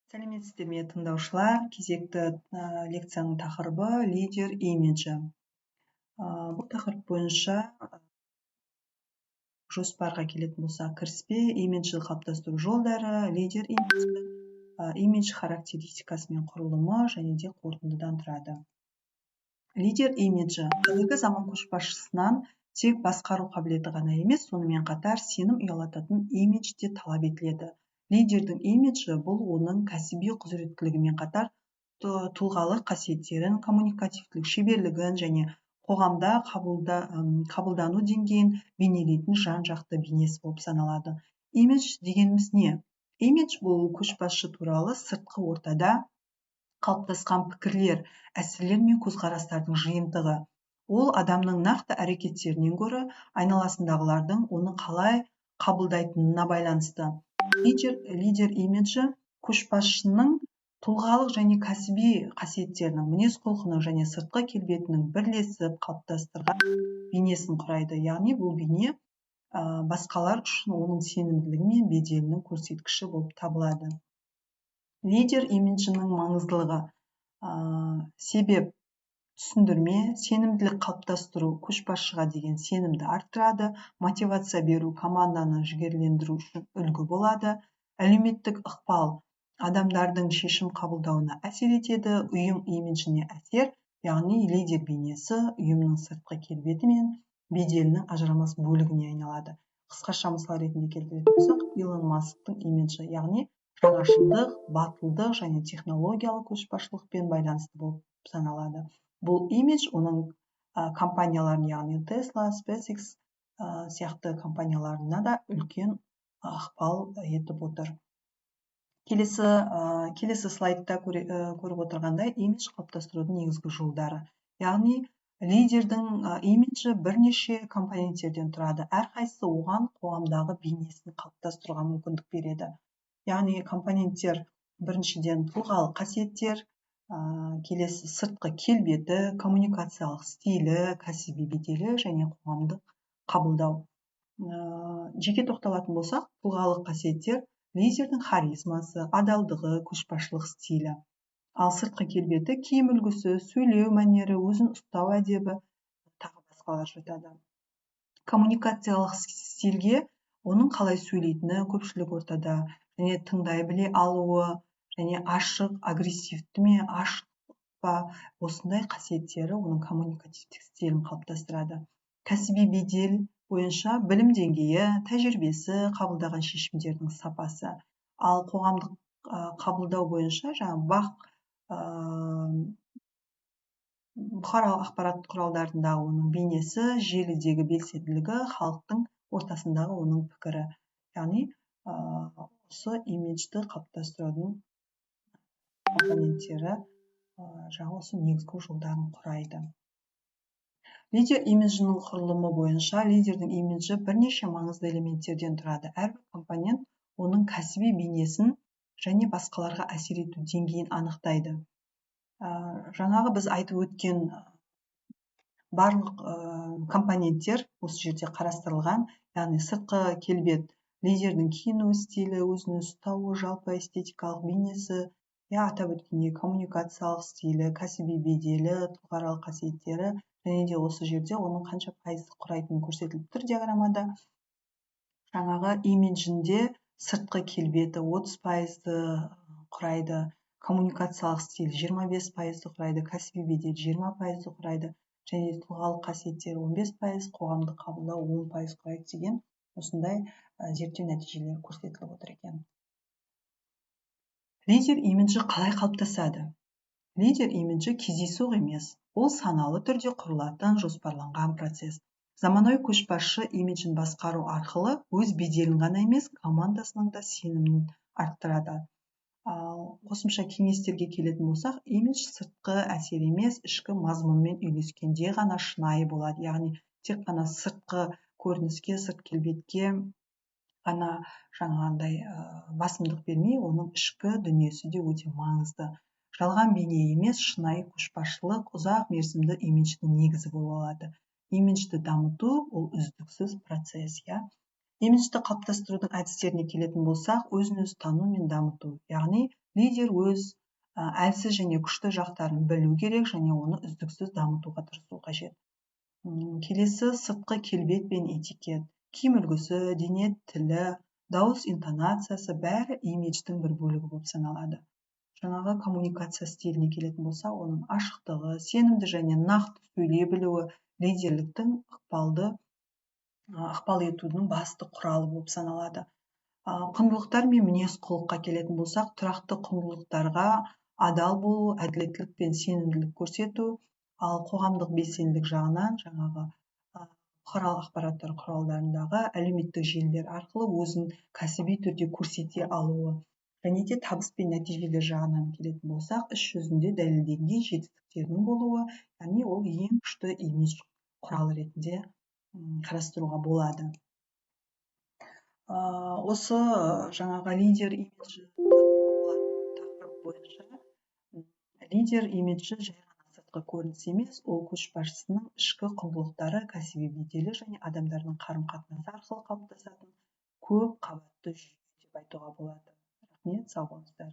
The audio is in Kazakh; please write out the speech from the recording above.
Сәлеметсіздер ме тыңдаушылар, кезекті лекцияның тақырыбы лидер имиджі. Бұл тақырып бойынша жоспарға келетін болсақ, кіріспе имиджді қалыптастыру жолдары, лидер имидж характеристикасы мен құрылымы және де қорытындыдан тұрады. Лидер имиджі қазіргі заман көшбасшысынан тек басқару қабілеті ғана емес, сонымен қатар сенім ұялататын имидж де талап етіледі. Лидердің имиджі бұл оның кәсіби құзыреттілігімен қатар тұлғалық қасиеттерін, коммуникативтілік шеберлігін және қоғамда қабылдану деңгейін бейнелейтін жан-жақты бейнесі болып саналады. Имидж дегеніміз не? Имидж бұл көшбасшы туралы сыртқы ортада қалыптасқан пікірлер, әсерлер мен көзқарастардың жиынтығы. Ол адамның нақты әрекеттерінен гөрі айналасындағылардың оны қалай қабылдайтынына байланысты. Лидер имиджі көшбасшының тұлғалық және кәсіби қасиеттерінің, мінез-құлқының және сыртқы келбетінің бірлесіп қалыптастырған бейнесін құрайды. Яғни бұл бейне басқалар үшін оның сенімділігі мен беделінің көрсеткіші болып табылады. Лидер имиджінің маңыздылығы себеп түсіндірме, сенімділік қалыптастыру көшбасшыға деген сенімді арттырады, мотивация беру команданы жігерлендіру үшін үлгі болады, әлеуметтік ықпал адамдардың шешім қабылдауына әсер етеді, ұйым имиджіне әсер, яғни лидер бейнесі ұйымның сыртқы келбеті мен беделінің ажырамас бөлігіне айналады. Қысқаша мысал ретінде келтіретін болсақ, Илон Масктың имиджі, яғни жаңашылдық, батылдық және технологиялық көшбасшылықпен байланысты болып саналады. Бұл имидж оның компанияларын, яғни Tesla, SpaceX сияқты компанияларына да үлкен ықпал етіп отыр. Келесі слайдта көріп отырғандай, имидж қалыптастырудың негізгі жолдары. Яғни лидердің имиджі бірнеше компоненттерден тұрады. Әрқайсысы оған қоғамдағы бейнесін қалыптастыруға мүмкіндік береді. Яғни компоненттер біріншіден тұлғалық қасиеттер, келесі сыртқы келбеті, коммуникациялық стилі, кәсіби беделі және қоғамдық қабылдау. Жеке тоқталатын болсақ, тұлғалық қасиеттер лидердің харизмасы, адалдығы, көшбасшылық стилі. Ал сыртқы келбеті киім үлгісі, сөйлеу мәнері, өзін ұстау әдебі, тағы басқалар жатады. Коммуникациялық стильге оның қалай сөйлейтіні көпшілік ортада және тыңдай біле алуы, және ашық, агрессивті ме, ашық па, осындай қасиеттері оның коммуникативтік стилін қалыптастырады. Кәсіби бедел бойынша білім деңгейі, тәжірибесі, қабылдаған шешімдердің сапасы. Ал қоғамдық қабылдау бойынша бұқаралық ақпарат құралдарындағы оның бейнесі, желідегі белсенділігі, халықтың ортасындағы оның пікірі. Яғни осы имиджді қалыптастырудың компоненттері осы негізгі жолдарын құрайды. Лидер имиджінің құрылымы бойынша лидердің имиджі бірнеше маңызды элементтерден тұрады. Әрбір компонент оның кәсіби бейнесін және басқаларға әсер ету деңгейін анықтайды. Жаңағы біз айтып өткен барлық компоненттер осы жерде қарастырылған, яғни сыртқы келбет, лидердің киіну стилі, өзін ұстауы, жалпы эстетикалық бейнесі, атап өткендей коммуникациялық стилі, кәсіби беделі, тұлғалық қасиеттері, және де осы жерде оның қанша пайызды құрайтыны көрсетіліп тұр диаграммада. Жаңағы имиджінде сыртқы келбеті 30% құрайды, коммуникациялық стиль 25% құрайды, кәсіби бедел 20% құрайды, және тұлғалық қасиеттері 15%, қоғамдық қабылдау 10% құрайды деген осындай зерттеу нәтижелері көрсетіліп отыр екен. Лидер имиджі қалай қалыптасады? Лидер имиджі кездейсоқ емес, ол саналы түрде құрылатын жоспарланған процесс. Заманауи көшбасшы имиджін басқару арқылы өз беделін ғана емес, командасының да сенімін арттырады. Қосымша кеңестерге келетін болсақ, имидж сыртқы әсер емес, ішкі мазмұнмен үйлескенде ғана шынайы болады. Яғни тек қана сыртқы көрініске, сырт келбетке ғана жаңағындай басымдық бермей, оның ішкі дүниесі де өте маңызды. Жалған бейне емес, шынайы көшбасшылық ұзақ мерзімді имидждің негізі болып алады. Имиджді дамыту ол үздіксіз процесс. Имиджді қалыптастырудың әдістеріне келетін болсақ, өзін өзі тану мен дамыту. Яғни лидер өз әлсіз және күшті жақтарын білу керек және оны үздіксіз дамытуға тырысу қажет. Келесі сыртқы келбет пен этикет, киім үлгісі, дене тілі, дауыс интонациясы бәрі имидждің бір бөлігі болып саналады. Жаңағы коммуникация стиліне келетін болса, оның ашықтығы, сенімді және нақты сөйлей білуі лидерліктің ықпал етудің басты құралы болып саналады. Құндылықтар мен мінез құлыққа келетін болсақ, тұрақты құндылықтарға адал болу, әділеттілік пен сенімділік көрсету, ал қоғамдық белсенділік жағынан жаңағы бұқаралық ақпараттар құралдарындағы әлеуметтік желілер арқылы өзін кәсіби түрде көрсете алуы, және де табыс пен нәтижелер жағынан келетін болсақ, іс жүзінде дәлелденген жетістіктердің болуы, яғни ол ең күшті имидж құралы ретінде қарастыруға болады. Осы жаңағы лидер имиджі тақырып бойынша лидер имиджі жай ғана сыртқы көрініс емес, ол көшбасшысының ішкі құндылықтары, кәсіби беделі және адамдардың қарым-қатынасы арқылы қалыптасатын көп қабатты жүйе деп айтуға болады. Рахмет, сау болыңыздар.